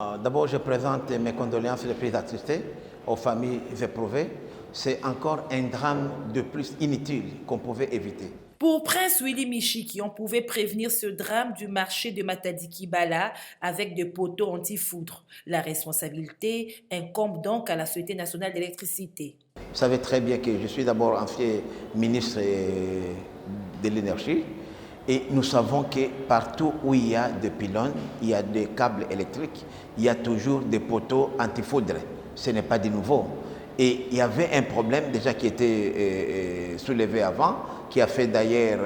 D'abord, je présente mes condoléances les plus attristées aux familles éprouvées. C'est encore un drame de plus inutile qu'on pouvait éviter. Pour Prince Willy Michiki, on pouvait prévenir ce drame du marché de Matadi-Kibala avec des poteaux anti-foudre. La responsabilité incombe donc à la Société nationale d'électricité. Vous savez très bien que je suis d'abord ancien ministre de l'énergie et nous savons que partout où il y a des pylônes, il y a des câbles électriques, il y a toujours des poteaux anti-foudre. Ce n'est pas de nouveau. Et il y avait un problème déjà qui était soulevé avant, qui a fait d'ailleurs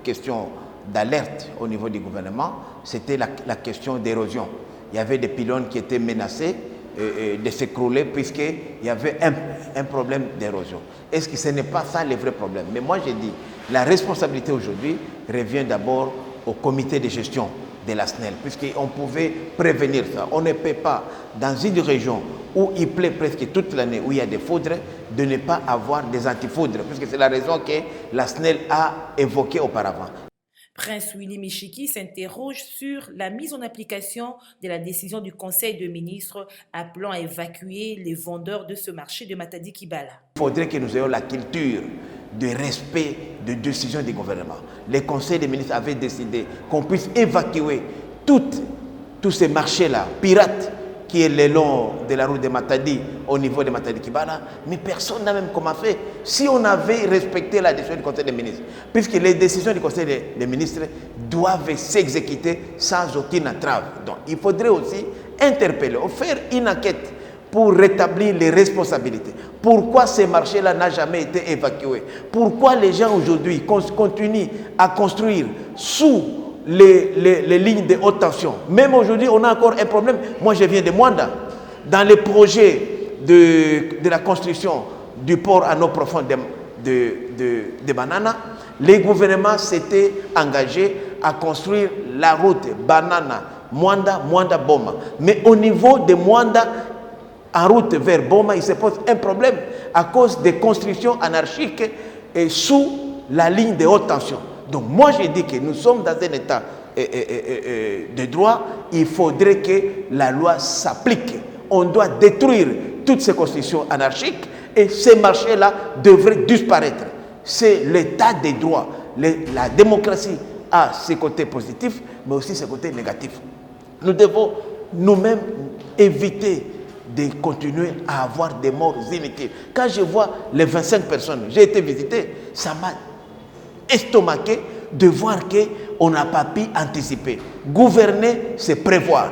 question d'alerte au niveau du gouvernement, c'était la question d'érosion. Il y avait des pylônes qui étaient menacés de s'écrouler puisqu'il y avait un problème d'érosion. Est-ce que ce n'est pas ça le vrai problème? Mais moi j'ai dit, la responsabilité aujourd'hui revient d'abord au comité de gestion de la SNEL, puisqu'on pouvait prévenir ça. On ne peut pas, dans une région où il plaît presque toute l'année, où il y a des foudres, de ne pas avoir des antifoudres, puisque c'est la raison que la SNEL a évoquée auparavant. Prince Willy Michiki s'interroge sur la mise en application de la décision du Conseil de ministres appelant à évacuer les vendeurs de ce marché de Matadi-Kibala. Il faudrait que nous ayons la culture de respect de décisions du gouvernement. Le Conseil des ministres avait décidé qu'on puisse évacuer tous ces marchés-là, pirates, qui est le long de la route de Matadi, au niveau de Matadi-Kibala, mais personne n'a même comment faire. Si on avait respecté la décision du Conseil des ministres, puisque les décisions du Conseil des ministres doivent s'exécuter sans aucune entrave. Donc il faudrait aussi interpeller, faire une enquête pour rétablir les responsabilités. Pourquoi ces marchés-là n'ont jamais été évacués? Pourquoi les gens aujourd'hui continuent à construire sous les lignes de haute tension? Même aujourd'hui, on a encore un problème. Moi, je viens de Mwanda. Dans les projets de la construction du port à eau profonde de Banana, les gouvernements s'étaient engagés à construire la route Banana-Mwanda, Mwanda-Boma. Mais au niveau de Mwanda, en route vers Boma, il se pose un problème à cause des constructions anarchiques et sous la ligne de haute tension. Donc moi je dis que nous sommes dans un état de droit, il faudrait que la loi s'applique. On doit détruire toutes ces constructions anarchiques et ces marchés-là devraient disparaître. C'est l'état de droit. La démocratie a ses côtés positifs, mais aussi ses côtés négatifs. Nous devons nous-mêmes éviter de continuer à avoir des morts inutiles. Quand je vois les 25 personnes, j'ai été visité, ça m'a estomaqué de voir qu'on n'a pas pu anticiper. Gouverner, c'est prévoir.